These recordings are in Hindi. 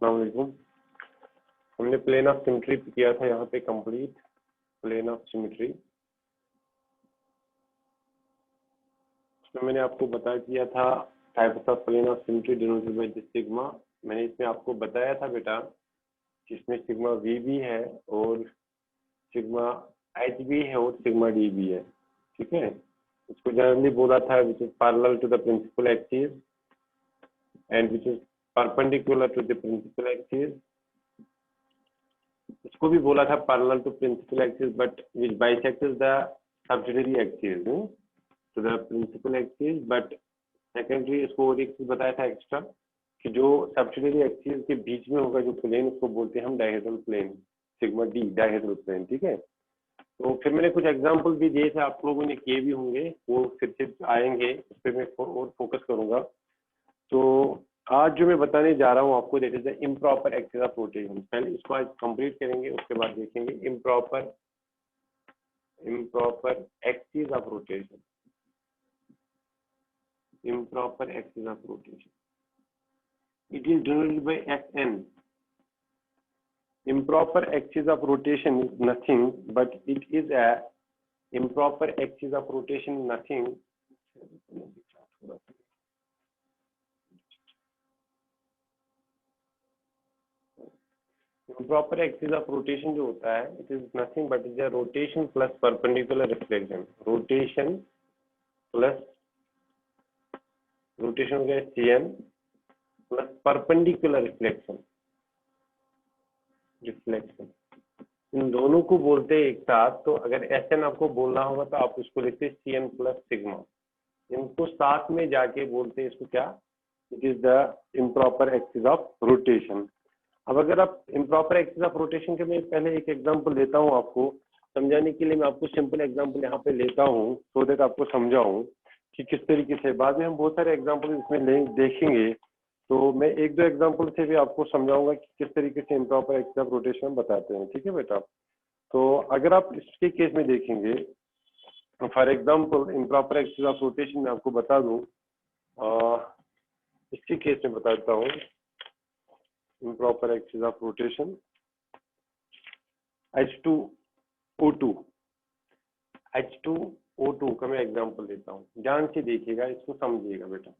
अस्सलाम वालेकुम। हमने प्लेन ऑफ सिमेट्री किया था यहाँ पे कंप्लीट, प्लेन ऑफ सिमेट्री। इसमें मैंने आपको बता दिया था types of plane of symmetry denoted by sigma. मैंने इसमें आपको बताया था बेटा कि इसमें सिग्मा वी भी है और सिग्मा एच भी है और सिग्मा डी भी है। ठीक है, इसको जनरली बोला था which is parallel to the principal axis and which is perpendicular to the principal axis. इसको भी बोला था parallel to principal axis but which bisects the subsidiary axis to the principal axis. But secondary इसको और एक चीज बताया था एक्स्ट्रा कि जो सब्सिडियरी एक्सिस के बीच में होगा जो प्लेन, उसको बोलते हैं हम dihedral plane, sigma D dihedral plane. ठीक है, तो फिर मैंने कुछ एग्जांपल भी दिए थे, आप लोगों ने किए भी होंगे, वो फिर से आएंगे, उस पर मैं और फोकस करूंगा। तो आज जो मैं बताने जा रहा हूँ आपको, that is the improper axis of rotation. पहले इसको आज कंप्लीट करेंगे, उसके बाद देखेंगे improper axis of rotation. Improper axis of rotation. It is denoted by Xn. Improper axis of rotation is nothing but it is a improper axis of rotation nothing. Improper axis of rotation जो होता है, it is nothing but is a rotation plus perpendicular reflection. Rotation हो गया Cn प्लस परपेंडिकुलर रिफ्लेक्शन। इन दोनों को बोलते हैं एक साथ। तो अगर Sn आपको बोलना होगा तो आप उसको लिखते हैं Cn प्लस सिग्मा। इनको साथ में जाके बोलते हैं इसको क्या, it is the improper axis of rotation. अब अगर आप इम्प्रॉपर एक्सिस ऑफ रोटेशन के मैं पहले एक एग्जांपल लेता हूँ आपको समझाने के लिए। मैं आपको सिंपल एग्जांपल यहाँ पे लेता हूँ सो दैट आपको समझाऊं कि किस तरीके से। बाद में हम बहुत सारे एग्जांपल इसमें देखेंगे, तो मैं एक दो एग्जांपल से भी आपको समझाऊंगा कि किस तरीके से इम्प्रॉपर एक्सिस ऑफ रोटेशन बताते हैं। ठीक है बेटा, तो अगर आप इसके केस में देखेंगे, for example improper axis of rotation में आपको बता दूं, इसके केस में बताता हूँ improper axis of rotation H2O2 का मैं एग्जांपल लेता हूँ। ध्यान से देखिएगा, इसको समझिएगा बेटा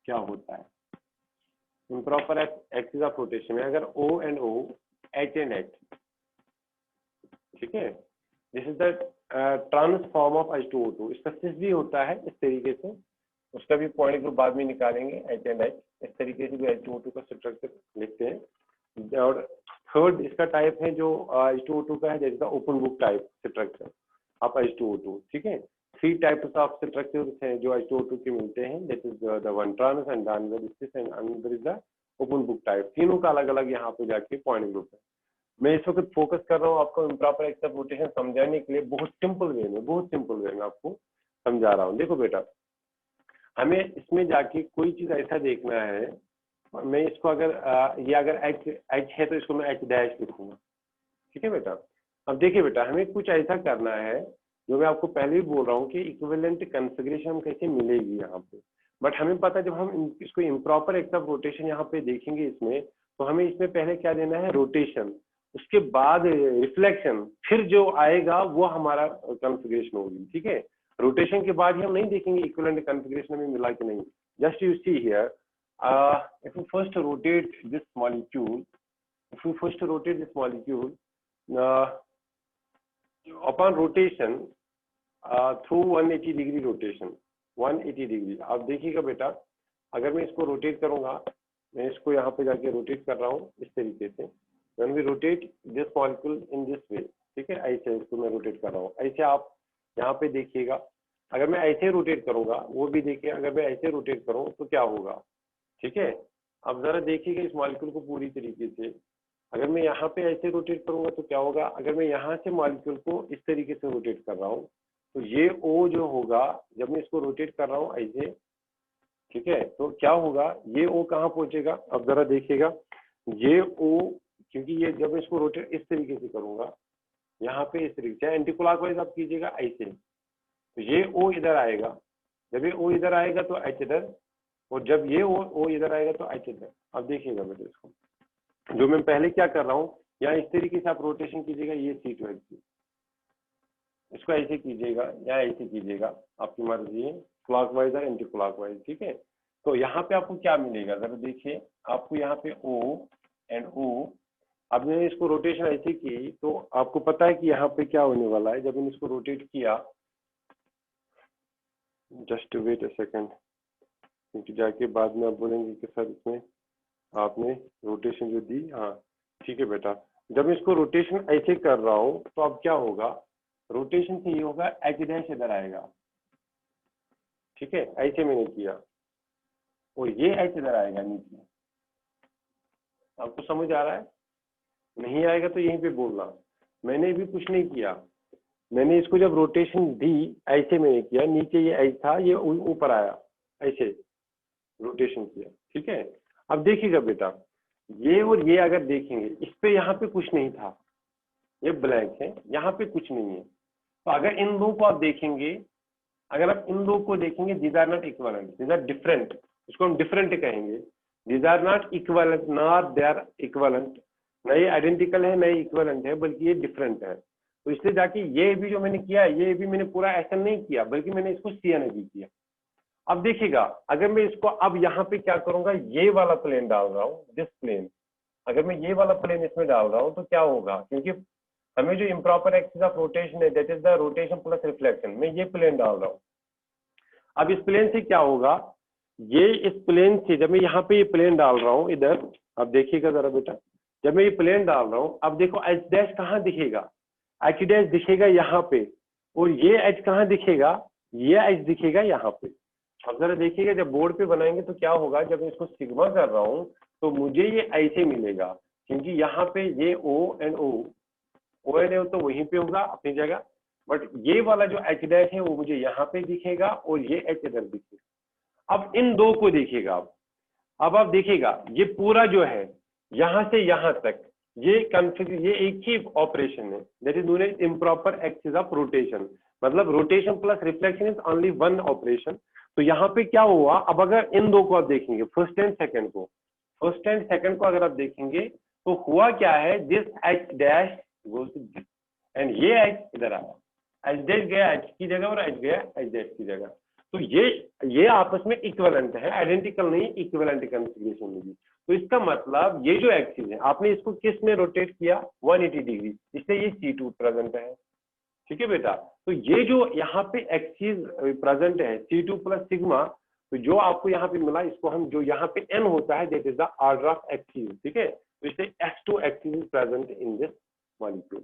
क्या होता है। इम्प्रॉपर एक्सिस ऑफ रोटेशन में अगर O and O, H and H, ठीक है, this is the transform of H2O2। इसका सिस भी होता है इस तरीके से, उसका भी पॉइंट ग्रुप बाद में निकालेंगे H एंड H। इस तरीके से भी H2O2 का स्ट्रक्चर लिखते हैं। और थर्ड इसका टाइप है जो H2O2 का है, that is the open book type structure of H2O2। ठीक है, 3 टाइप्स ऑफ स्ट्रक्चर्स हैं जो H2O2 के मिलते हैं, that is the one trans and another is this and another is the open book type. तीनों का अलग अलग यहाँ पे जाके पॉइंट ग्रुप है। मैं इस वक्त फोकस कर रहा हूँ आपको इम्प्रॉपर एक्सिस ऑफ रोटेशन समझाने के लिए, बहुत सिंपल वे में आपको समझा रहा हूँ। देखो बेटा, हमें इसमें जाके कोई चीज ऐसा देखना है, मैं इसको अगर ये अगर H है तो इसको मैं H डैश लिखूंगा। ठीक है बेटा, अब देखिए बेटा, हमें कुछ ऐसा करना है जो मैं आपको पहले भी बोल रहा हूँ कि इक्विवेलेंट कॉन्फ़िगरेशन हम कैसे मिलेगी यहाँ पे। बट हमें पता है जब हम इसको इम्प्रॉपर एक्सिस ऑफ रोटेशन यहाँ पे देखेंगे इसमें, तो हमें इसमें पहले क्या देना है, रोटेशन, उसके बाद रिफ्लेक्शन, फिर जो आएगा वो हमारा कॉन्फ़िगरेशन होगी। ठीक है, रोटेशन के बाद ही हम नहीं देखेंगे इक्विवेलेंट कॉन्फ़िगरेशन में मिला कि नहीं। Just you see here, if you first rotate this molecule, upon rotation through 180 degree rotation, 180 degree. आप देखिएगा बेटा, अगर मैं इसको रोटेट करूंगा, मैं इसको यहाँ पे जाके रोटेट कर रहा हूँ इस तरीके से, when we rotate this molecule in this way, ठीक है, ऐसे इसको मैं रोटेट कर रहा हूँ। ऐसे आप यहाँ पे देखिएगा, अगर मैं ऐसे रोटेट करूंगा, वो भी देखिए, अगर मैं ऐसे रोटेट करूँ तो क्या होगा। ठीक है, अब जरा देखिएगा इस मॉलिक्यूल को पूरी तरीके से। अगर मैं यहाँ पे ऐसे रोटेट करूंगा तो क्या होगा, अगर मैं यहाँ से मॉलिक्यूल को इस तरीके से रोटेट कर रहा हूँ तो ये O जो होगा, जब मैं इसको रोटेट कर रहा हूँ ऐसे, ठीक है, तो क्या होगा, ये O कहाँ पहुंचेगा। अब जरा देखिएगा, ये O, क्योंकि ये जब मैं इसको रोटेट इस तरीके से करूंगा, यहाँ पे इस तरीके से एंटी क्लॉकवाइज आप कीजिएगा ऐसे, तो ये O इधर आएगा। जब ये O इधर आएगा तो H इधर, और जब ये O इधर आएगा तो H इधर। अब देखिएगा बेटा इसको, जो मैं पहले क्या कर रहा हूँ, या इस तरीके से आप रोटेशन कीजिएगा, ये C2 एक्सिस, इसको ऐसे कीजिएगा या ऐसे कीजिएगा, आपकी मर्जी है, क्लॉकवाइज और एंटी क्लॉकवाइज, ठीक है। तो यहाँ पे आपको क्या मिलेगा, जरा देखिए, आपको यहाँ पे O एंड O, अब मैंने इसको रोटेशन ऐसे की तो आपको पता है कि यहाँ पे क्या होने वाला है। जब मैंने इसको रोटेट किया, जस्ट वेट अ सेकेंड, क्योंकि जाके बाद में आप बोलेंगे कि सर इसमें आपने रोटेशन जो दी, हाँ ठीक है बेटा। जब मैं इसको रोटेशन ऐसे कर रहा हूँ तो अब क्या होगा, रोटेशन से ये होगा एच डैश इधर आएगा, ठीक है, ऐसे मैंने किया और ये एच इधर आएगा नीचे। आपको समझ आ रहा है? नहीं आएगा तो यहीं पे बोलना। मैंने भी कुछ नहीं किया, मैंने इसको जब रोटेशन दी ऐसे मैंने किया, नीचे ये एच था, ये ऊपर आया, ऐसे रोटेशन किया, ठीक है। अब देखिएगा बेटा, ये और ये अगर देखेंगे, इस पे यहाँ पे कुछ नहीं था, ये ब्लैंक है, यहाँ पे कुछ नहीं है। तो अगर इन दो को आप देखेंगे, अगर आप इन दो को देखेंगे, these are not equivalent, these are different, इसको हम डिफरेंट कहेंगे। These are not equivalent, not they are equivalent, न ये आइडेंटिकल है न ये इक्वलेंट है, बल्कि ये डिफरेंट है। तो इसलिए जाके ये भी जो मैंने किया, ये भी मैंने पूरा ऐसा नहीं किया, बल्कि मैंने इसको CN भी किया। अब देखिएगा, अगर मैं इसको अब यहाँ पे क्या करूंगा, ये वाला प्लेन डाल रहा हूँ, दिस प्लेन, अगर मैं ये वाला प्लेन इसमें डाल रहा हूँ तो क्या होगा, क्योंकि हमें जो इम्प्रॉपर एक्सिस ऑफ रोटेशन है, that is the rotation plus reflection, मैं ये प्लेन डाल रहा हूँ। अब इस प्लेन से क्या होगा, ये इस प्लेन से जब मैं यहाँ पे ये प्लेन डाल रहा हूँ इधर, अब देखिएगा जरा बेटा, जब मैं ये प्लेन डाल रहा हूँ, अब देखो एच डैश कहाँ दिखेगा, एच डैश दिखेगा यहाँ पे, और ये एच कहाँ दिखेगा, ये एच दिखेगा यहाँ पे। अब जरा देखिएगा, जब बोर्ड पे बनाएंगे तो क्या होगा, जब मैं इसको सिग्मा कर रहा हूँ तो मुझे ये ऐसे मिलेगा, क्योंकि यहाँ पे ये O एंड O तो वहीं पे होगा अपनी जगह, बट ये वाला जो एच डैश है वो मुझे यहाँ पे दिखेगा और ये एच इधर दिखेगा। अब इन दो को देखिएगा, अब आप देखिएगा, ये पूरा जो है यहाँ से यहाँ तक, ये कन्फिगर, ये एक ही ऑपरेशन है, that is known as improper axis of rotation, मतलब rotation plus reflection is only one operation. तो यहाँ पे क्या हुआ, अब अगर इन दो को आप देखेंगे, फर्स्ट एंड सेकंड को, फर्स्ट एंड सेकंड को अगर आप देखेंगे तो हुआ क्या है, this H dash goes to this, and ये एच इधर आया, एच डैश गया एच की जगह और एच गया एच डैश की जगह। तो ये आपस में इक्विवेलेंट है, आइडेंटिकल नहीं, इक्विवेलेंट कॉन्फ़िगरेशन में भी। तो इसका मतलब ये जो एक्सिस है, आपने इसको किस में रोटेट किया, 180 डिग्री, इसलिए ये C2 प्रेजेंट है, ठीक है बेटा। तो ये जो यहाँ पे एक्सिस प्रेजेंट है C2 प्लस सिग्मा, तो जो आपको यहाँ पे मिला, इसको हम, जो यहाँ पे n होता है, that is the order of axis, ठीक है। तो इसलिए S2 axis is present in this molecule,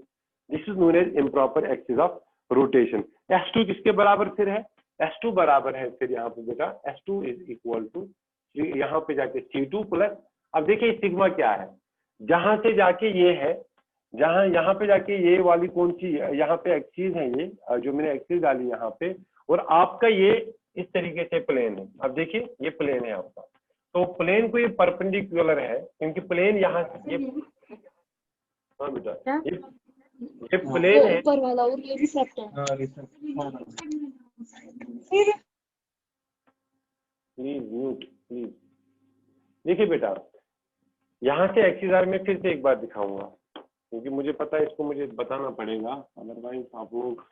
this is known as improper axis of rotation. S2 किसके बराबर फिर है, S2 बराबर है फिर यहाँ पे बेटा, S2 इज इक्वल टू यहाँ पे जाके C2 प्लस, अब देखिए सिग्मा क्या है, जहां से जाके ये है, जहां यहाँ पे जाके ये वाली कौन सी, यहाँ पे एक्सिस है, ये जो मैंने एक्सिस डाली यहाँ पे, और आपका ये इस तरीके से प्लेन है। अब देखिए ये प्लेन है आपका, तो प्लेन को ये परपेंडिकुलर है, क्योंकि प्लेन यहाँ से ये, हाँ बेटा, ये प्लेन है, ऊपर वाला और ये रिसेप्ट है। Please mute please. देखिए बेटा, यहाँ से एक्सिस आर में फिर से एक बार दिखाऊंगा, क्योंकि मुझे पता है इसको मुझे बताना पड़ेगा, अदरवाइज आप लोग,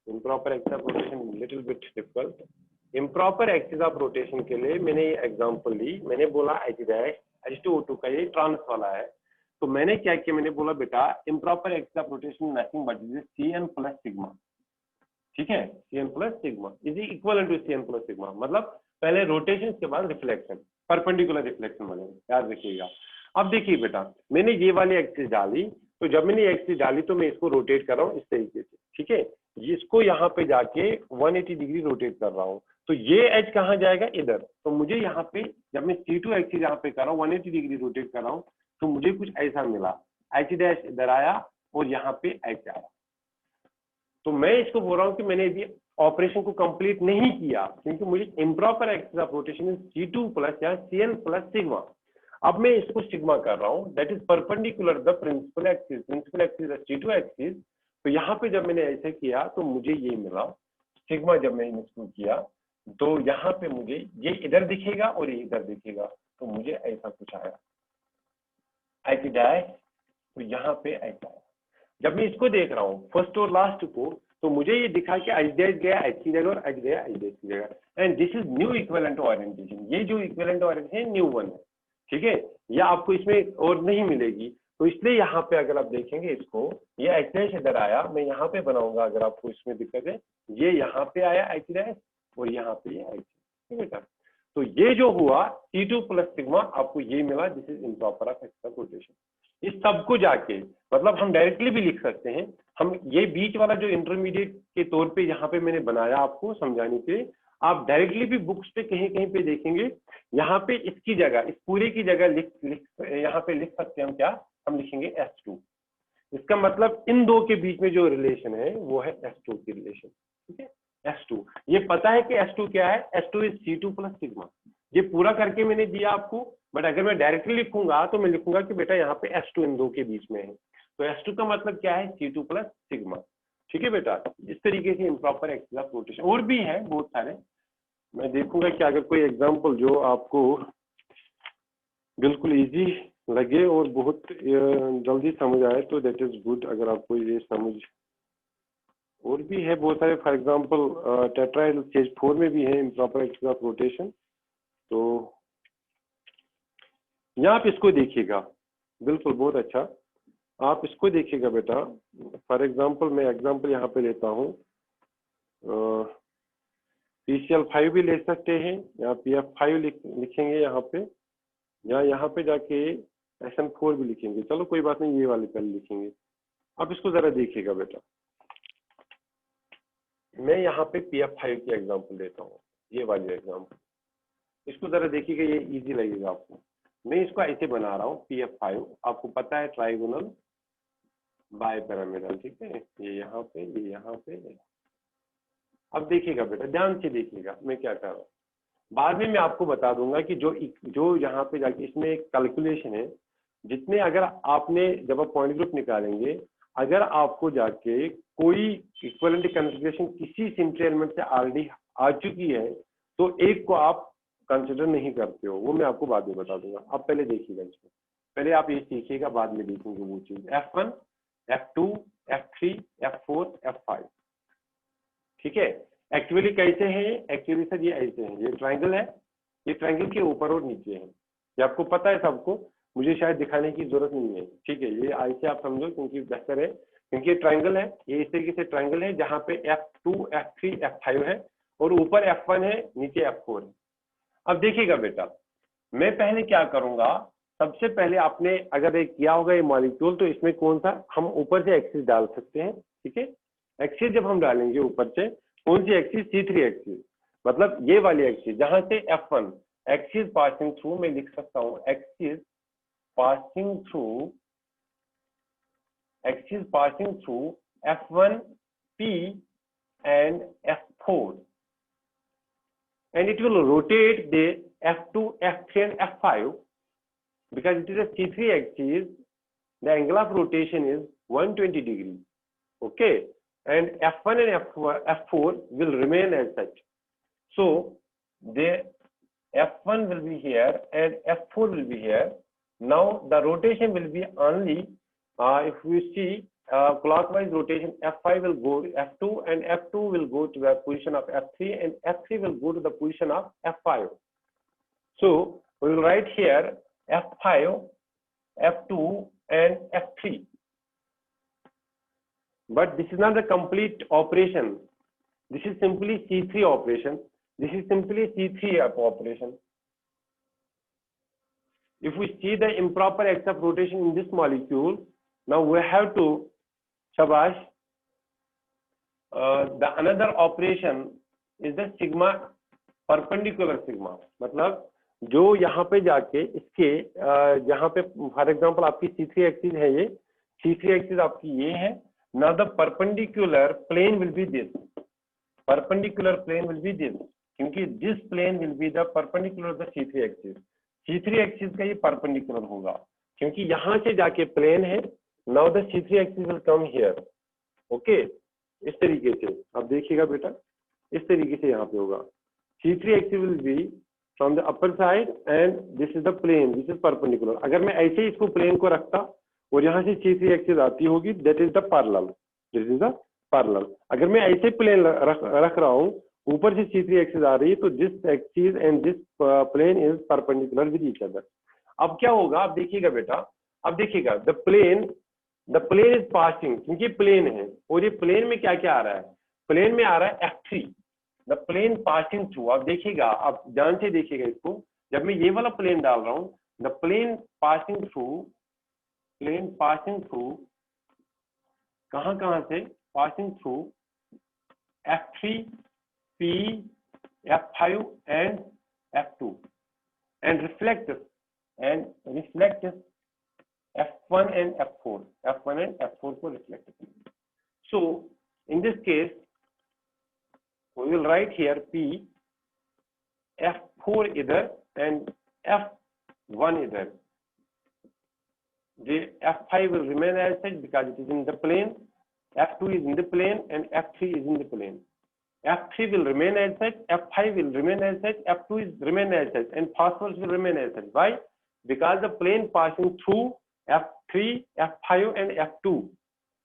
improper axis of rotation little bit difficult. Improper axis of rotation के लिए मैंने ये एग्जांपल ली, मैंने बोला एच डैश H2O2 का ये ट्रांस वाला है, तो मैंने क्या किया, मैंने बोला बेटा improper axis of rotation nothing but is CN plus sigma, ठीक है, CN plus sigma is equal to CN plus sigma, मतलब पहले रोटेशन के बाद रिफ्लेक्शन, परपेंडिकुलर रिफ्लेक्शन वाले, याद रखिएगा। अब देखिए बेटा, मैंने ये वाली एक्सिस डाली, तो जब मैंने ये एक्सिस डाली तो मैं इसको रोटेट कर रहा हूँ इस तरीके से, ठीक है, इसको यहाँ पे जाके 180 डिग्री रोटेट कर रहा हूँ, तो ये एच कहाँ जाएगा, इधर। तो मुझे यहाँ पे जब मैं C2 एक्सिस यहाँ पे कर रहा हूँ, 180 डिग्री रोटेट कर रहा हूँ, तो मुझे कुछ ऐसा मिला, एच डैश इधर आया और यहाँ पे एच आया। तो मैं इसको बोल रहा हूँ कि मैंने अभी ऑपरेशन को कंप्लीट नहीं किया, क्योंकि मुझे improper axis of rotation C2 plus या CN प्लस सिग्मा। अब मैं इसको सिग्मा कर रहा हूँ, that is perpendicular the principal axis, principal axis C2 axis. तो यहाँ पे जब मैंने ऐसे किया तो मुझे ये मिला सिग्मा, जब मैंने इसको किया तो यहाँ पे मुझे ये इधर दिखेगा और ये इधर दिखेगा, तो मुझे ऐसा कुछ आया। H डैश, तो यहाँ पे H आया। जब मैं इसको देख रहा हूँ फर्स्ट और लास्ट को, तो मुझे ये दिखा कि H डैश गया H की जगह और H गया H डैश की जगह, and this is new equivalent orientation. ये जो इक्विवेलेंट ओरिएंटेशन है न्यू वन है, ठीक है, या आपको इसमें और नहीं मिलेगी। तो इसलिए यहाँ पे अगर आप देखेंगे इसको, ये H डैश इधर आया, मैं यहाँ पे बनाऊंगा अगर आपको इसमें दिक्कत है, ये यहाँ पे आया H डैश और यहाँ पे ये H, ठीक है सर। तो ये जो हुआ C2 प्लस सिग्मा, आपको ये मिला, this is improper of axis of rotation. इस सबको जाके मतलब हम डायरेक्टली भी लिख सकते हैं, हम ये बीच वाला जो इंटरमीडिएट के तौर पे यहाँ पे मैंने बनाया आपको समझाने के लिए, आप डायरेक्टली भी बुक्स पे कहीं कहीं पे देखेंगे, यहाँ पे इसकी जगह, इस पूरे की जगह यहाँ पे लिख सकते हैं हम, क्या हम लिखेंगे S2। इसका मतलब इन दो के बीच में जो रिलेशन है वो है S2 की रिलेशन, ठीक है, S2। ये पता है कि S2 क्या है, S2 is C2 plus sigma. ये पूरा करके मैंने दिया आपको, बट अगर मैं डायरेक्टली लिखूंगा तो मैं लिखूंगा कि बेटा यहाँ पे S2 इन दो के बीच में है, तो S2 का मतलब क्या है, C2 प्लस सिग्मा, ठीक है बेटा। इस तरीके से इम्प्रॉपर एक्सिस ऑफ रोटेशन और भी है बहुत सारे, मैं देखूंगा कि अगर कोई एग्जाम्पल जो आपको बिल्कुल इजी लगे और बहुत जल्दी समझ आए तो दैट इज गुड। अगर आपको ये समझ, और भी है बहुत सारे, फॉर एग्जांपल टेट्राहेड्रल स्टेज 4 में भी है इम्प्रॉपर एक्सिस ऑफ रोटेशन। तो यहाँ आप इसको देखिएगा, बिल्कुल बहुत अच्छा, आप इसको देखिएगा बेटा। फॉर एग्जांपल मैं एग्जांपल यहाँ पे लेता हूँ, PCl5 भी ले सकते हैं, या PF5 लिखेंगे यहाँ पे, या यहाँ पे जाके SN4 भी लिखेंगे। चलो कोई बात नहीं, ये वाले पहले लिखेंगे। अब इसको जरा देखिएगा बेटा, मैं यहाँ पे PF5 की एग्जांपल देता हूँ, ये वाली एग्जांपल, इसको जरा देखिएगा, ये इजी लगेगा आपको। मैं इसको ऐसे बना रहा हूँ, PF5 आपको पता है ट्राइगोनल बाइपिरामिडल, ठीक है, ये यहाँ पे, ये यहाँ पे। अब देखिएगा बेटा, ध्यान से देखिएगा मैं क्या कर रहा हूँ, बाद में मैं आपको बता दूंगा कि जो यहाँ पे जाके इसमें एक कैलकुलेशन है, जितने अगर आपने जब आप पॉइंट ग्रुप निकालेंगे, अगर आपको जाके कोई इक्विवेलेंट कॉन्फ़िगरेशन किसी सिमेट्री एलिमेंट से ऑलरेडी आ चुकी है, तो एक को आप कंसिडर नहीं करते हो, वो मैं आपको बाद में बता दूंगा। आप पहले देखिएगा इसको, पहले आप ये सीखिएगा, बाद में देखेंगे वो चीज। F1, F2, F3, F4, F5, ठीक है। एक्चुअली कैसे हैं, एक्चुअली सर ये ऐसे हैं, ये ट्राइंगल है, ये ट्राइंगल के ऊपर और नीचे है, ये आपको पता है सबको, मुझे शायद दिखाने की जरूरत नहीं है, ठीक है। ये ऐसे आप समझो क्योंकि बेहतर है, क्योंकि ये ट्राइंगल है, ये इस तरीके से ट्राइंगल है जहाँ पे F2, F3, F5 है और ऊपर F1 है, नीचे F4 है। अब देखिएगा बेटा, मैं पहले क्या करूंगा, सबसे पहले आपने अगर एक किया होगा ये मॉलिक्यूल, तो इसमें कौन सा हम ऊपर से एक्सिस डाल सकते हैं, ठीक है। एक्सिस जब हम डालेंगे ऊपर से, कौन सी एक्सिस, C3 एक्सिस, मतलब ये वाली एक्सिस जहां से F1 एक्सिस पासिंग थ्रू, मैं लिख सकता हूं axis passing through F1P and F4, and it will rotate the F2, F3 and F5 because it is a C3 axis. The angle of rotation is 120 degrees. Okay, and F1 and F4 will remain as such. So the F1 will be here and F4 will be here. Now the rotation will be only if we see clockwise rotation, F5 will go to F2 and F2 will go to the position of F3 and F3 will go to the position of F5. So we will write here F5, F2 and F3. But this is not the complete operation. This is simply C3 operation. This is simply C3 operation. If we see the improper axis of rotation in this molecule, now we have to, Shabash, the another operation is the sigma, perpendicular sigma. मतलब जो यहाँ पे जाके इसके जहाँ पे फॉर एग्जांपल आपकी C3 एक्सिस है, ये C3 एक्सिस आपकी ये है। Now the perpendicular plane will be this. Perpendicular plane will be this. क्योंकि this plane will be the perpendicular to the C3 axis. C3 axis का ये परपेंडिकुलर होगा क्योंकि यहाँ से जाके प्लेन है। Now the C3 axis will come here. Okay, इस तरीके से आप देखिएगा बेटा, इस तरीके से यहाँ पे होगा। C3 axis will be from the upper side and this is the plane, this is perpendicular. अगर मैं ऐसे ही इसको प्लेन को रखता और यहाँ से C3 एक्सिस आती होगी, that is the parallel, this is the parallel. अगर मैं ऐसे प्लेन रख रहा हूँ, ऊपर से C3 एक्सिस आ रही है, तो this axis and this plane is perpendicular with each other. अब क्या होगा, अब देखिएगा बेटा, अब देखिएगा द प्लेन इज पासिंग, क्योंकि प्लेन है और ये प्लेन में क्या क्या आ रहा है, प्लेन में आ रहा है F3, the plane passing through. आप देखिएगा, आप ध्यान से देखिएगा इसको, जब मैं ये वाला प्लेन डाल रहा हूँ, द प्लेन पासिंग थ्रू कहाँ से, passing through F3, P, F5 and F2 and reflect F1 and F4 को reflect। So in this case we will write here P, F4 इधर and F1 इधर। The F5 will remain as such because it is in the plane, F2 is in the plane and F3 is in the plane. F3 will remain as such, F5 will remain as such, F2 is remain as such, and phosphorus will remain as such. Why? Because the plane passing through F3, F5 and F2,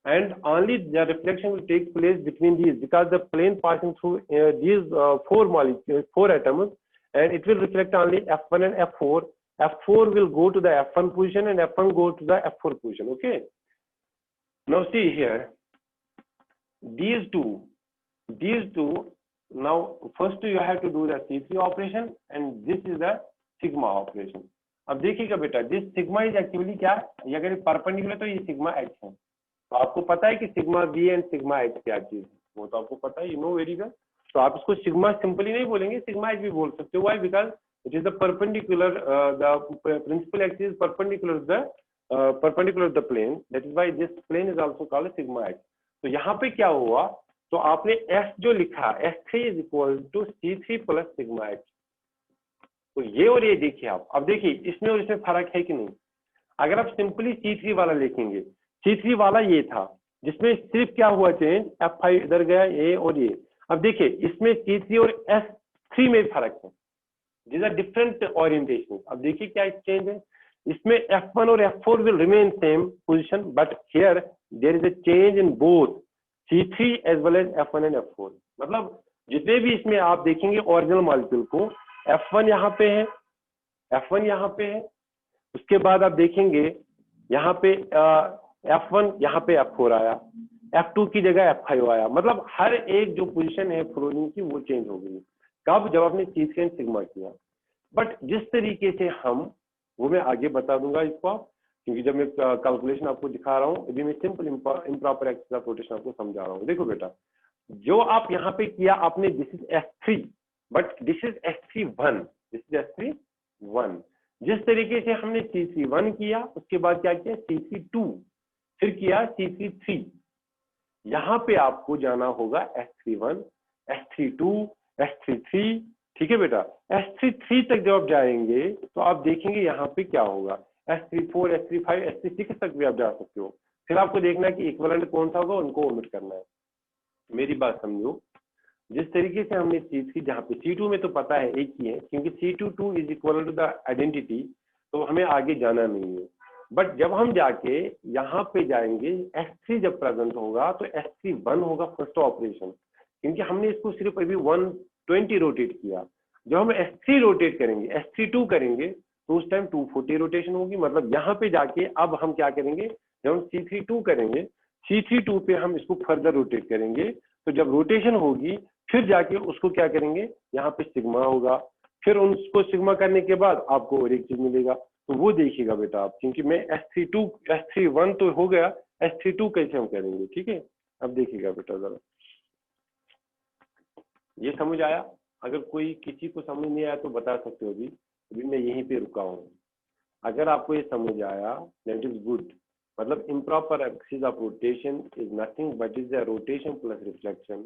and only the reflection will take place between these, because the plane passing through these four atoms, and it will reflect only F1 and F4. F4 will go to the F1 position and F1 go to the F4 position. Okay. Now see here, these two. Now first you have to do the C3 operation and this is the sigma operation. अब देखिएगा बेटा, दिस सिग्मा इज एक्चुअली क्या, ये अगर परपेंडिकुलर तो ये सिग्मा एच है, तो आपको पता है कि sigma B and sigma H क्या चीज है, वो तो आपको पता है, यू नो वेरी वेल। तो आप इसको सिग्मा सिंपली नहीं बोलेंगे, सिग्मा एच भी बोल सकते हो। Why? Because it is the perpendicular, the principal axis is perpendicular the plane, that is why this plane is also called sigma H. तो यहाँ पे क्या हुआ, तो आपने एस जो लिखा, S3 is equal to C3 plus sigma H. तो ये और ये देखिए आप, अब देखिए इसमें और इसमें फर्क है कि नहीं। अगर आप सिंपली C3 वाला लिखेंगे, C3 वाला ये था जिसमें सिर्फ क्या हुआ चेंज, F5 इधर गया, ये और ये। अब देखिए इसमें C3 और S3 में फर्क है, these are different orientations। अब देखिए क्या चेंज है, इसमें F1 और F4 will remain same position, but here there is a change in both C3 as well as F1 and F4। मतलब जितने भी इसमें आप देखेंगे ओरिजिनल मॉलिक्यूल को, F1 यहाँ पे है, F1 यहाँ पे है, उसके बाद आप देखेंगे यहाँ पे F1 यहाँ पे F4 आया, F2 की जगह F5 आया। मतलब हर एक जो पोजीशन है फ्लोरीन की वो चेंज हो गई। कब? जब आपने C3 एंड सिग्मा किया। बट जिस तरीके से हम, वो मैं आगे बता दूंगा इसको आप, क्योंकि जब मैं कैलकुलेशन आपको दिखा रहा हूँ, अभी मैं simple improper axis of rotation आपको समझा रहा हूँ। देखो बेटा, जो आप यहाँ पे किया आपने, this is S3 but this is S3(1), this is S3(1). जिस तरीके से हमने C3(1) किया, उसके बाद क्या किया C3(2), फिर किया C3(3). यहाँ पे आपको जाना होगा S3(1), S3(2), S3(3). ठीक है बेटा, S3(3) तक जब आप जाएंगे तो आप देखेंगे यहाँ पे क्या होगा, S3(4), S3(5), S3(6) तक भी आप जा सकते हो। फिर आपको देखना है कि इक्विवेलेंट कौन सा होगा, उनको ओमिट करना है। मेरी बात समझो, जिस तरीके से हमने C3, जहाँ पे C2 में तो पता है एक ही है, क्योंकि C2 is equal to the identity, तो हमें आगे जाना नहीं है। बट जब हम जाके यहाँ पे जाएंगे, S3 जब प्रेजेंट होगा तो S3(1) होगा फर्स्ट ऑपरेशन, क्योंकि हमने इसको सिर्फ अभी 120 रोटेट किया। जब हम S3 रोटेट करेंगे, S3(2) करेंगे, तो उस टाइम 240 रोटेशन होगी। मतलब यहाँ पे जाके अब हम क्या करेंगे, जब हम C3(2) करेंगे, C3(2) पे हम इसको फर्दर रोटेट करेंगे। तो जब रोटेशन होगी फिर जाके उसको क्या करेंगे, यहाँ पे सिग्मा होगा, फिर उसको सिग्मा करने के बाद आपको और एक चीज मिलेगा। तो वो देखिएगा बेटा आप, क्योंकि मैं S3(1) तो हो गया, S3(2) कैसे हम करेंगे। ठीक है, अब देखिएगा बेटा जरा, ये समझ आया? अगर कोई किसी को समझ नहीं आया तो बता सकते हो। अभी मैं यहीं पे रुका हूँ। अगर आपको ये समझ आया, दैट इज गुड। मतलब improper axis of rotation is nothing but is the rotation plus reflection.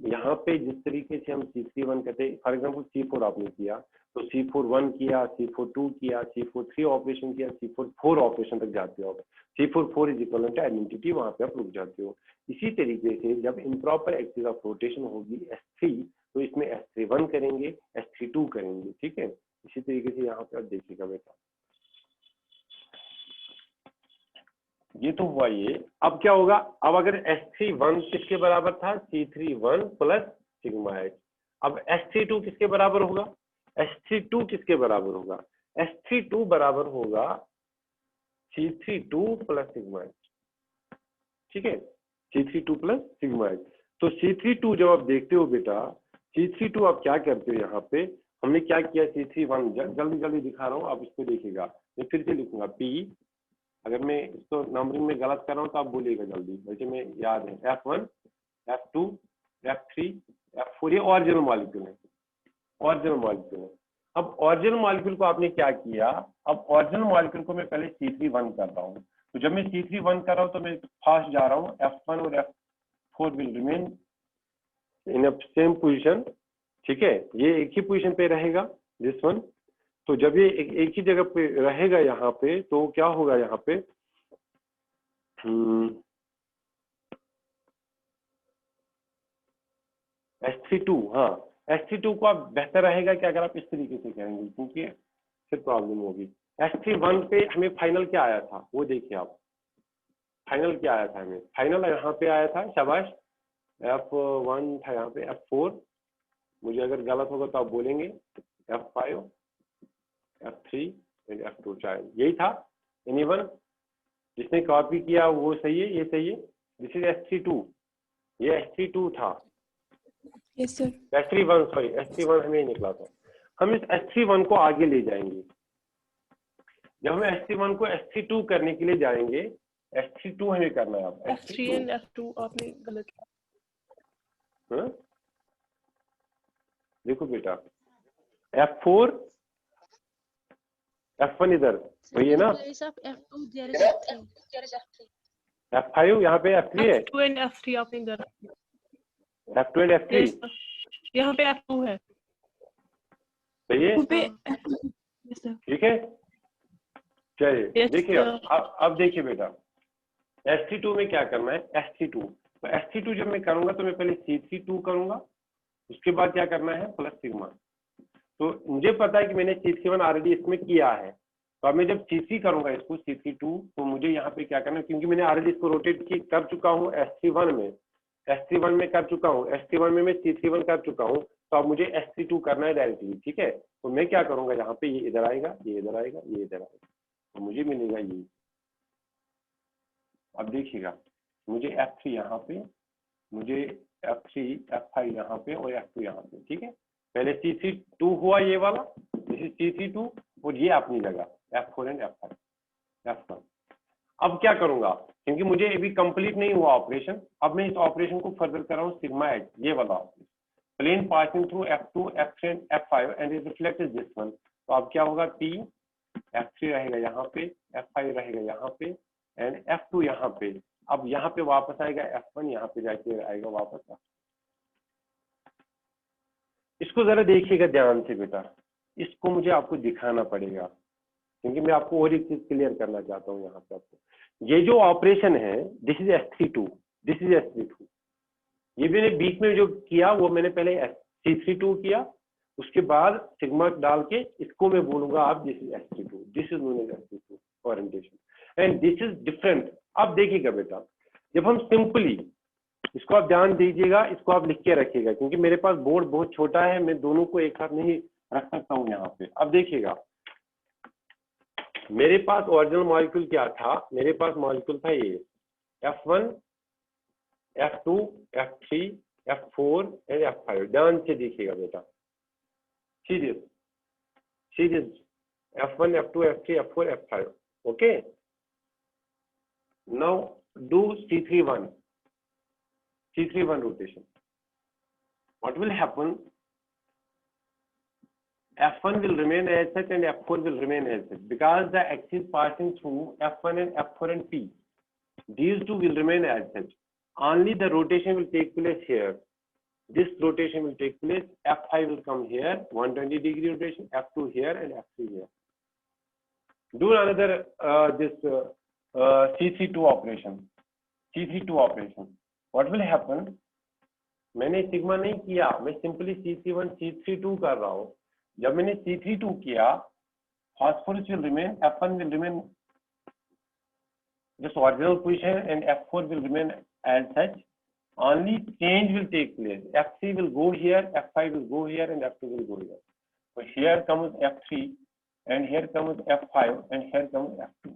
यहाँ पे जिस तरीके से हम C3(1) कहते हैं, फॉर एग्जांपल C4 आपने किया, तो C4(1) किया, C4(2) किया, C4(3) ऑपरेशन किया, C4(4) ऑपरेशन तक जाते हो। C4(4) is equal to identity, वहां पे आप रुक जाते हो। इसी तरीके से जब इम्प्रॉपर एक्सिस ऑफ रोटेशन होगी S3, तो इसमें S31 करेंगे, S32 करेंगे, ठीक है। इसी तरीके से यहाँ पे आप देखिएगा बेटा, ये तो हुआ ये। अब क्या होगा, अब अगर S31 किसके बराबर था, C31 प्लस सिग्मा एच। अब S32 किसके बराबर होगा, S32 किसके बराबर होगा, S32 बराबर होगा C32 प्लस सिग्मा एच, ठीक है, C32 प्लस सिग्मा एच। तो C32 जब आप देखते हो बेटा, C32 आप क्या करते हो, यहाँ पे हमने क्या किया, C31 जल्दी जल्दी दिखा रहा हूँ, आप इसको देखिएगा, मैं फिर से लिखूंगा P, अगर मैं इसको नंबरिंग में गलत कर रहा हूँ तो आप बोलिएगा जल्दी, वैसे में याद है, F1, F2, F3, F4, ये ओरिजिनल मॉलिक्यूल है, ओरिजिनल मॉलिक्यूल है। अब ओरिजिनल मॉलिक्यूल को आपने क्या किया, अब ओरिजिनल मॉलिक्यूल को मैं पहले C31 कर रहा हूँ, तो जब मैं C31 कर रहा हूँ तो मैं फास्ट जा रहा हूँ, F1 और F4 will remain in a same position, ठीक है, ये एक ही पोजीशन पे रहेगा दिस वन। तो जब ये एक ही जगह पे रहेगा यहाँ पे, तो क्या होगा यहाँ पे, S32, हाँ S32 को आप बेहतर रहेगा कि अगर आप इस तरीके से करेंगे, क्योंकि फिर प्रॉब्लम होगी। S31 पे हमें फाइनल क्या आया था वो देखिए आप, फाइनल क्या आया था हमें, फाइनल यहाँ पे आया था, शाबाश, F1 था यहाँ पे, F4, मुझे अगर गलत होगा तो आप बोलेंगे, F5, F3 एंड F2, शायद यही था। एनीवन जिसने कॉपी किया वो सही है, ये सही है, दिस इज S32, ये S32 था। Yes sir. S31, sorry S31 हमें निकला था। हम इस S31 को आगे ले जाएंगे, जब हम S31 को S32 करने के लिए जाएंगे, S32 हमें करना है, आप F3 and F2 आपने गलत किया। हाँ? देखो बेटा, F4, F1 इधर वही है ना, F5 यहाँ पे F3 है, F2 and F3 आपने गलत किया। F2 and F3 Yes, sir. यहाँ पे F2 है। सही है, Yes, sir. ठीक है, चलिए Yes, देखिए sir. अब देखिए बेटा, S32 में क्या करना है, S32, तो S32 जब मैं करूंगा तो मैं पहले C32 करूंगा, उसके बाद क्या करना है, प्लस सिग्मा। तो मुझे पता है कि मैंने C31 ऑलरेडी इसमें किया है, तो अब मैं जब C3 करूंगा इसको C32, तो मुझे यहाँ पे क्या करना है, क्योंकि मैंने ऑलरेडी इसको रोटेट कर चुका हूँ S31 में, S31 में कर चुका हूँ, S31 में मैं C31 कर चुका हूँ, तो अब मुझे S32 करना है डायरेक्टली, ठीक है। तो मैं क्या करूंगा, यहाँ पे ये इधर आएगा, ये इधर आएगा, ये इधर आएगा, तो मुझे मिलेगा ये। अब देखिएगा, मुझे F3 यहाँ पे, मुझे F3, F5 यहाँ पे और F2 यहाँ पे, ठीक है। पहले C32 हुआ ये वाला, दिस इज C32, और ये अपनी जगह F4 एंड F5, F1। अब क्या करूंगा, क्योंकि मुझे अभी कंप्लीट नहीं हुआ ऑपरेशन, अब मैं इस ऑपरेशन को फर्दर कर रहा हूँ, सिग्मा एच, ये वाला operation, plane passing through F2, F3 and F5 and it reflected this one. तो अब क्या होगा, T, F3 रहेगा यहाँ पे, F5 रहेगा यहाँ पे एंड F2 यहाँ पे। अब यहाँ पे वापस आएगा F1, यहाँ पे जाके आएगा वापस। इसको जरा देखिएगा ध्यान से बेटा, इसको मुझे आपको दिखाना पड़ेगा, क्योंकि मैं आपको और एक चीज क्लियर करना चाहता हूँ यहाँ पे आपको। ये जो ऑपरेशन है, this is S32, this is S32, ये मैंने बीच में जो किया वो मैंने पहले C32 किया, उसके बाद सिग्मा डाल के इसको मैं बोलूंगा आप this is S32, this is known as S32 orientation and this is different. अब देखिएगा बेटा, जब हम सिंपली, इसको आप ध्यान दीजिएगा, इसको आप लिख के रखिएगा, क्योंकि मेरे पास बोर्ड बहुत छोटा है, मैं दोनों को एक साथ नहीं रख सकता हूँ यहाँ पे। अब देखिएगा, मेरे पास ओरिजिनल मॉलिक्यूल क्या था, मेरे पास मॉलिक्यूल था ये F1, F2, F3, F4 and F5। ध्यान से देखिएगा बेटा, serious, F1, F2, F3, F4, F5, okay. Now do C31 rotation. What will happen? F1 will remain as such and F4 will remain as such, because the axis passing through F1 and F4 and P, these two will remain as such. Only the rotation will take place here. This rotation will take place. F5 will come here, 120-degree rotation. F2 here and F3 here. Do another C32 operation. What will happen? मैंने सिग्मा नहीं किया, मैं सिंपली C31 C32 कर रहा हूँ। जब मैंने C32 किया, phosphorus will remain, F1 will remain this original position and F4 will remain as such. Only change will take place. F3 will go here, F5 will go here, and F2 will go here. So here comes F3, and here comes F5, and here comes F2.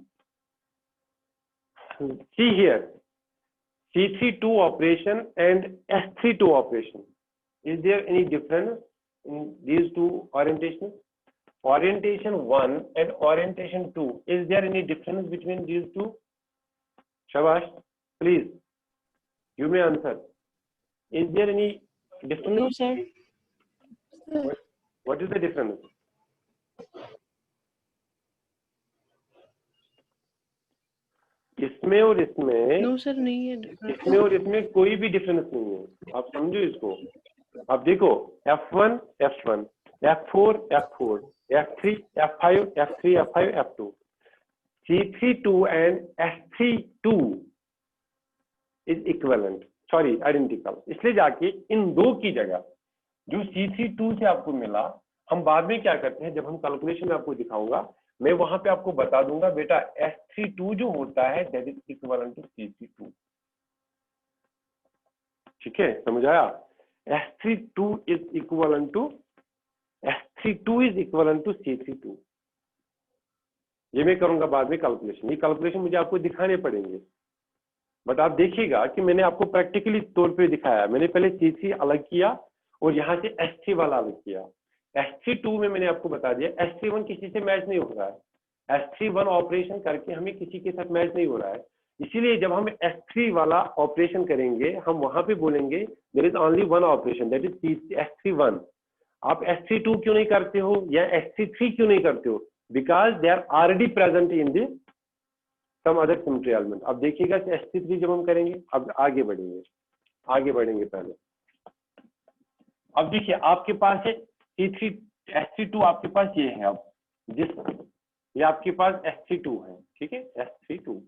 See here, C32 operation and S32 operation. Is there any difference in these two orientations? Orientation 1 and orientation 2. Is there any difference between these two? Shabash, please. You may answer. Is there any difference? No, sir. What is the difference? इसमें और इसमें, नो सर नहीं है इसमें और इसमें कोई भी डिफरेंस नहीं है। आप समझो इसको। अब देखो F1 F1, F4 F4, F3 F5, F3 F5, F2, C32 and S32 is equivalent, sorry identical। इसलिए जाके इन दो की जगह जो C32 से आपको मिला, हम बाद में क्या करते हैं, जब हम कैलकुलेशन में आपको दिखाऊंगा, मैं वहां पे आपको बता दूंगा बेटा S32 जो होता है that is equivalent to C32। ठीक है, समझ आया? S32 is equivalent to C32। ये मैं करूंगा बाद में कैलकुलेशन। ये कैलकुलेशन मुझे आपको दिखाने पड़ेंगे, बट आप देखिएगा कि मैंने आपको प्रैक्टिकली तौर पे दिखाया। मैंने पहले C3 अलग किया और यहाँ से S3 वाला अलग किया। S32 में मैंने आपको बता दिया S31 किसी से मैच नहीं हो रहा है। S31 ऑपरेशन करके हमें किसी के साथ मैच नहीं हो रहा है, इसीलिए जब हम S3 वाला ऑपरेशन करेंगे हम वहां पे बोलेंगे there is only one operation that is S31। आप S32 क्यों नहीं करते हो या S33 क्यों नहीं करते हो? Because they are already present in the some other symmetry element. अब देखिएगा S33 जब हम करेंगे, अब आगे बढ़ेंगे पहले। अब देखिए आपके पास है C3 S32, आपके पास ये है। अब ये आपके पास S32 है, ठीक है, S32।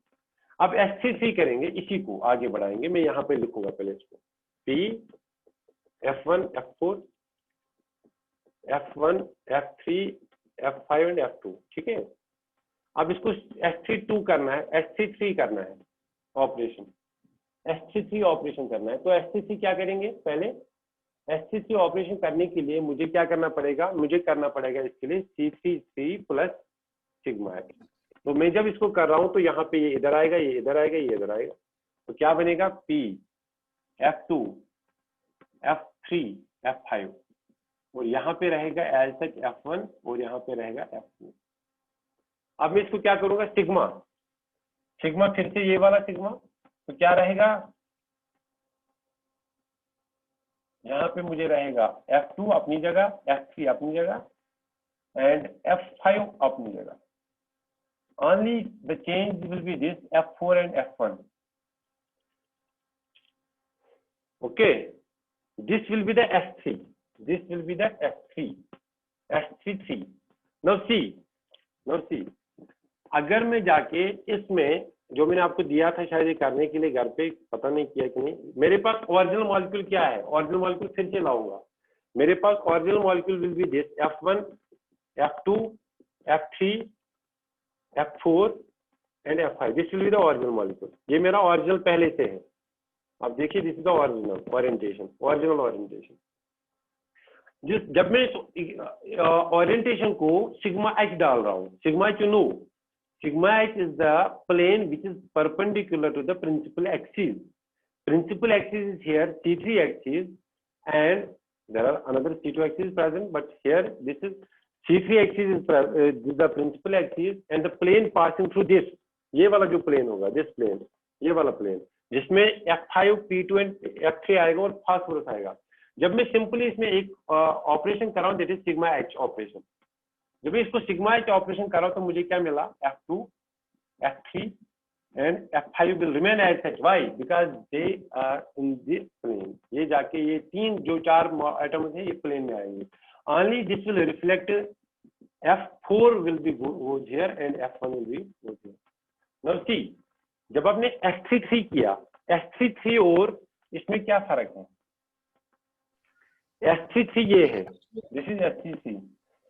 अब S33 करेंगे, इसी को आगे बढ़ाएंगे। मैं यहाँ पे लिखूंगा पहले इसको P F1 F4 F1 F3 F5 and F2, ठीक है। अब इसको S32 करना है, S33 करना है ऑपरेशन, S33 ऑपरेशन करना है। तो S33 क्या करेंगे, पहले S33 ऑपरेशन करने के लिए मुझे क्या करना पड़ेगा, मुझे करना पड़ेगा इसके लिए C33 प्लस सिग्मा एक्स। तो मैं जब इसको कर रहा हूं तो यहाँ पे ये इधर आएगा, ये इधर आएगा, ये इधर आएगा। तो क्या बनेगा P F2 F3 F5 और यहाँ पे रहेगा एज सच F1 और यहाँ पे रहेगा F2। अब मैं इसको क्या करूंगा, सिग्मा फिर से ये वाला सिग्मा, तो क्या रहेगा, यहाँ पे मुझे रहेगा F2 अपनी जगह, F3 अपनी जगह एंड F5 अपनी जगह। Only the change will be this F4 and F1. Okay, this will be the S3. This will be the S3. S33. Now see. अगर मैं जाके इसमें जो मैंने आपको दिया था शायद ये करने के लिए घर पे, पता नहीं किया कि नहीं, मेरे पास ओरिजिनल मॉलिक्यूल क्या है, ओरिजिनल मॉलिक्यूल फिर से लाऊंगा। मेरे पास original molecule will be this F1 F2 F3 F4 and F5। This will be the original molecule. ये मेरा ओरिजिनल पहले से है। अब देखिए this is the original orientation. जब मैं ओरिएंटेशन को सिग्मा एच डाल रहा हूँ, sigma H no, sigma h is the plane which is perpendicular to the principal axis. Principal axis is here C3 axis and there are another C2 axis present, but here this is C3 axis is the principal axis and the plane passing through this, ये वाला जो plane होगा, this plane, ये वाला plane जिसमें F5 P2 and F3 आएगा और फास्फोरस आएगा। जब मैं सिंपली इसमें एक ऑपरेशन कर रहा हूँ, that is sigma H operation. जब मैं इसको सिग्मा एच ऑपरेशन कर रहा हूं तो मुझे क्या मिला, F2 F3 and F5 will remain as such. Why? Because they are in this plane. ये जाके ये तीन जो चार एटम्स हैं ये प्लेन में आएंगे। Only this will reflect F4 will be goes here and F1 will be goes here. Now see, जब आपने S33 किया, S33 और इसमें क्या फर्क है, Sp3 ये है, दिस इज Sp3,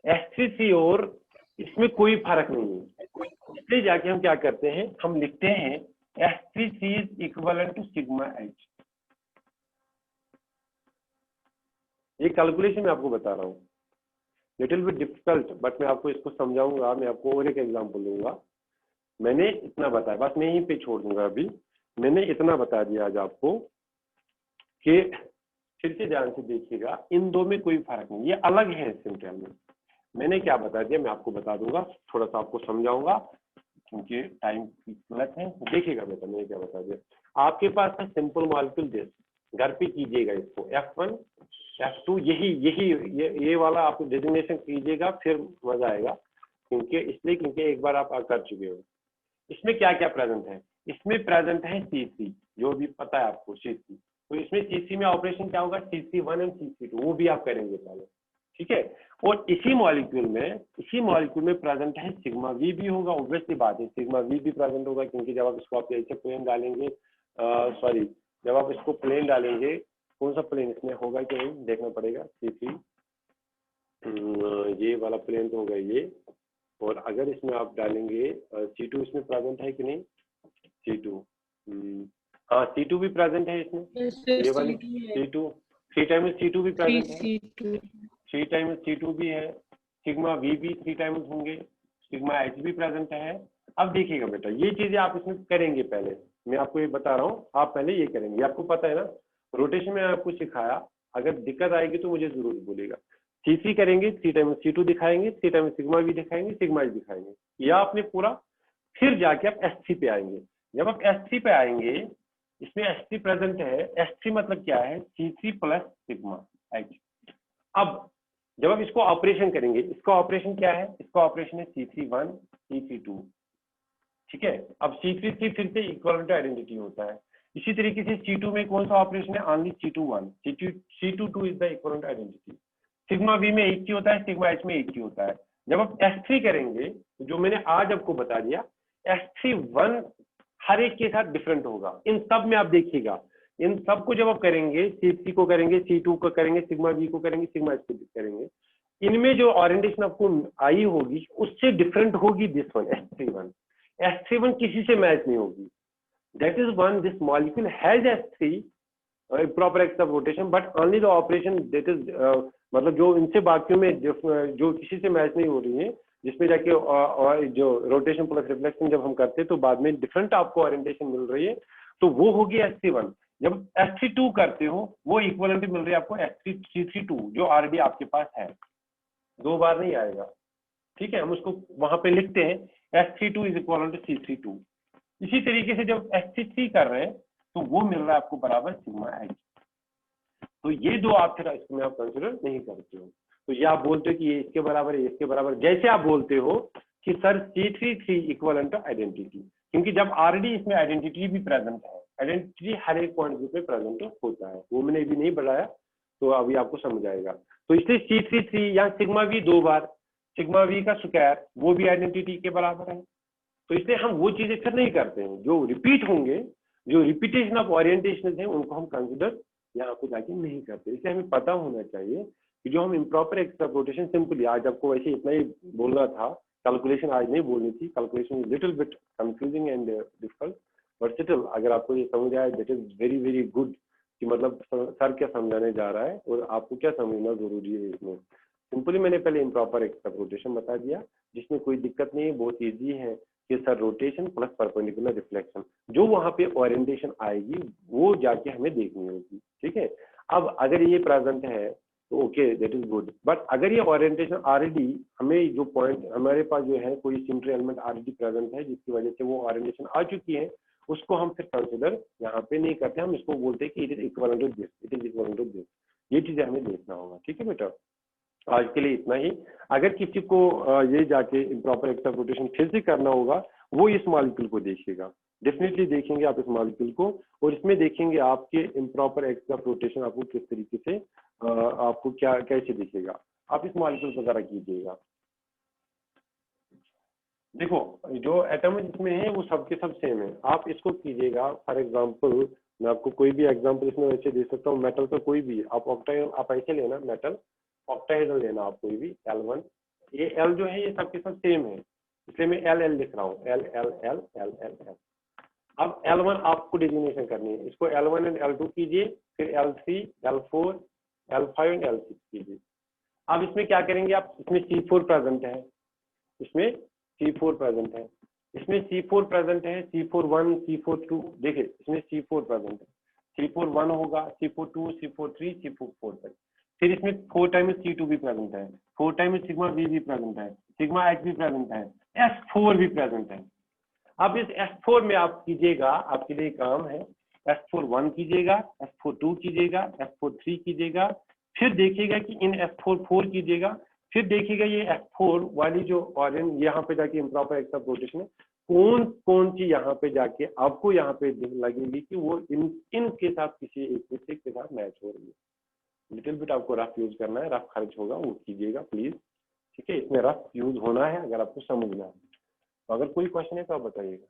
Sp3 और इसमें कोई फर्क नहीं है। इसलिए जाके हम क्या करते हैं, हम लिखते हैं Sp3 is equivalent to sigma H। ये कैलकुलेशन मैं आपको बता रहा हूँ, लिटिल बिट डिफिकल्ट, बट मैं आपको इसको समझाऊंगा। मैं आपको और एक एग्जांपल दूंगा। मैंने इतना बताया, बस मैं यहीं पे छोड़ दूंगा अभी। मैंने इतना बता दिया आज आपको कि फिर से ध्यान से देखिएगा, इन दो में कोई फर्क नहीं, ये अलग है सिंपल में। मैंने क्या बता दिया मैं आपको बता दूंगा, थोड़ा सा आपको समझाऊंगा क्योंकि टाइम गलत है। देखिएगा बेटा, मैंने क्या बता दिया। आपके पास है सिंपल मॉलिक्यूल दिस, घर पे कीजिएगा इसको, F1 F2 ये वाला आप डेजिग्नेशन कीजिएगा, फिर मजा आएगा। क्योंकि एक बार आप कर चुके हो। इसमें क्या क्या प्रेजेंट है, इसमें प्रेजेंट है C3, जो भी पता है आपको C3। तो इसमें C3 में ऑपरेशन क्या होगा, C3(1) एंड C3(2), वो भी आप करेंगे पहले, ठीक है। और इसी मॉलिक्यूल में प्रेजेंट है सिग्मा वी भी होगा, ऑब्वियसली बात है सिग्मा वी भी प्रेजेंट होगा, क्योंकि जब आप इसको आप ऐसे प्लेन डालेंगे, जब आप इसको प्लेन डालेंगे, कौन सा प्लेन इसमें होगा कि नहीं देखना पड़ेगा। C3 ये वाला प्लेन तो होगा ये, और अगर इसमें आप डालेंगे C2 इसमें प्रेजेंट है कि नहीं, C2 हाँ C2 भी प्रेजेंट है इसमें, ये वाली C2 3 टाइम्स C2 भी प्रेजेंट है, 3 टाइम्स C2 भी है, सिग्मा वी भी 3 टाइम्स होंगे, सिग्मा H भी प्रेजेंट है। अब देखिएगा बेटा, ये चीजें आप इसमें करेंगे, पहले मैं आपको ये बता रहा हूँ, आप पहले ये करेंगे, आपको पता है ना, रोटेशन में आपको सिखाया। अगर दिक्कत आएगी तो मुझे जरूर बोलेगा। C3 करेंगे, 3 टाइम्स C2 दिखाएंगे, 3 टाइम्स सिग्मा वी दिखाएंगे, सिग्मा H दिखाएंगे, या आपने पूरा, फिर जाके आप S3 पे आएंगे। जब आप S3 पे आएंगे, इसमें S3 प्रेजेंट है, S3 मतलब क्या है, C3 प्लस सिग्मा H। अब जब आप इसको ऑपरेशन करेंगे, इसका ऑपरेशन क्या है, इसका ऑपरेशन है C3(1) C3(2), ठीक है। अब C3 फिर से इक्विवेलेंट आइडेंटिटी होता है। इसी तरीके से C2 में कौन सा ऑपरेशन है, only C2(1), C2(2) is the equivalent identity. Sigma we में एक ही होता है, सिग्मा H में एक ही होता है। जब आप S3 करेंगे, तो जो मैंने आज आपको बता दिया, S3(1) हर एक के साथ डिफरेंट होगा। इन सब में आप देखिएगा, इन सब को जब आप करेंगे, C3 को करेंगे, C2 को करेंगे, सिग्मा वी को करेंगे, सिग्मा H को करेंगे, इनमें जो ओरिएंटेशन आपको आई होगी उससे डिफरेंट होगी दिस वन, S3(1). S3(1) किसी से मैच नहीं होगी। That is one, this molecule has S3 proper axis of rotation, but only the operation that is, मतलब जो इनसे बाकियों में जो किसी से मैच नहीं हो रही है, जिसमें जाके और जो रोटेशन प्लस रिफ्लेक्शन जब हम करते हैं तो बाद में डिफरेंट आपको ओरिएंटेशन मिल रही है, तो वो होगी S3(1). जब S3(2) करते हो, वो इक्विवेलेंट मिल रही है आपको C3(2), जो ऑलरेडी आपके पास है, 2 बार नहीं आएगा, ठीक है। हम उसको वहां पे लिखते हैं S3(2) is equivalent to C3(2). इसी तरीके से जब S3 कर रहे हैं, तो वो मिल रहा है आपको बराबर सिग्मा H। तो ये दो आप फिर इसमें आप कंसिडर नहीं करते हो, तो ये आप बोलते हो कि ये इसके बराबर है, इसके बराबर, जैसे आप बोलते हो कि सर C3 इक्विवेलेंट आइडेंटिटी, क्योंकि जब ऑलरेडी इसमें आइडेंटिटी भी प्रेजेंट है, आइडेंटिटी हर एक पॉइंट ग्रुप में प्रेजेंट होता है, वो मैंने भी नहीं बढ़ाया, तो अभी आपको समझ आएगा। तो इसलिए C3 या sigma we 2 bar, sigma we का स्क्वायर, वो भी आइडेंटिटी के बराबर है। तो इसलिए हम वो चीजें फिर नहीं करते हैं, जो रिपीट होंगे, जो रिपीटेशन ऑफ ओरिएंटेशन है, उनको हम कंसिडर यहाँ पे जाके नहीं करते। इसलिए हमें पता होना चाहिए कि जो हम improper axis of rotation, simply आज आपको वैसे इतना ही बोलना था, कैलकुलेशन आज नहीं बोलनी थी, calculation little bit confusing and difficult, but still अगर आपको ये समझ आया, that is very very good, कि मतलब सर क्या समझाने जा रहा है और आपको क्या समझना जरूरी है इसमें। सिंपली मैंने पहले इम्प्रॉपर एक्सिस ऑफ रोटेशन बता दिया, जिसमें कोई दिक्कत नहीं है, बहुत ईजी है कि sir rotation plus perpendicular reflection, जो वहां पे ओरिएंटेशन आएगी वो जाके हमें देखनी होगी, ठीक है। अब अगर ये प्रेजेंट है तो okay, that is good, but अगर ये ओरिएंटेशन ऑलरेडी, हमें जो पॉइंट हमारे पास जो है कोई सिमेट्री एलिमेंट ऑलरेडी प्रेजेंट है, जिसकी वजह से वो ओरिएंटेशन आ चुकी है, उसको हम फिर कंसिडर यहाँ पे नहीं करते, हम इसको बोलते हैं कि it is equivalent to this, it is equivalent to this. ये चीजें हमें देखना होगा, ठीक है बेटा। आज के लिए इतना ही। अगर किसी को ये जाके इम्प्रॉपर एक्सिस ऑफ रोटेशन फिर से करना होगा, वो इस मॉलिक्यूल को देखिएगा, डेफिनेटली देखेंगे आप इस मॉलिक्यूल को, और इसमें देखेंगे आपके इम्प्रॉपर एक्सिस ऑफ रोटेशन आपको किस तरीके से आपको क्या कैसे दिखेगा। आप इस मॉलिक्यूल को जरा कीजिएगा। देखो जो एटम इसमें है वो सबके सब सेम है, आप इसको कीजिएगा। फॉर एग्जांपल मैं आपको कोई भी एग्जांपल इसमें वैसे दे सकता हूँ, मेटल का कोई भी, आप ऑक्टाहेड्रल आप ऐसे लेना, मेटल ऑक्टाहेड्रल लेना आप कोई भी, L1, ये L जो है ये सबके सब सेम है, इसलिए मैं L लिख रहा हूँ, L। अब L1 आपको डिजिग्नेशन करनी है, इसको L1 एंड L2 कीजिए, फिर L3, L4, L5 and L6 कीजिए। अब इसमें क्या करेंगे आप, इसमें C4 प्रेजेंट है, इसमें C4 प्रेजेंट है, इसमें C4 प्रेजेंट है, C4 1, C4 2, देखिए इसमें C4 प्रेजेंट है, C4 1 होगा, C4 2, C4 3, C4 तक, फिर इसमें 4 टाइम्स C2 भी प्रेजेंट है, 4 टाइम्स सिग्मा V भी प्रेजेंट है, सिग्मा H भी प्रेजेंट है, S4 भी प्रेजेंट है। अब इस S4 में आप कीजिएगा, आपके लिए काम है, S4 1 कीजिएगा, S4 2 कीजिएगा, S4 3 कीजिएगा, फिर देखिएगा कि इन S4 कीजिएगा, फिर देखिएगा ये S4 वाली जो ऑरेंज यहाँ पे जाके इम्प्रॉपर एक्सेप्ट रोटेशन है, कौन कौन सी यहाँ पे जाके आपको यहाँ पे लगेगी कि वो इनके साथ किसी एक दूसरे के साथ मैच हो रही है। लिटिल बिट आपको रफ यूज करना है, रफ खर्च होगा वो कीजिएगा प्लीज, ठीक है, इसमें रफ यूज होना है अगर आपको समझना है। तो अगर कोई क्वेश्चन है तो आप बताइएगा।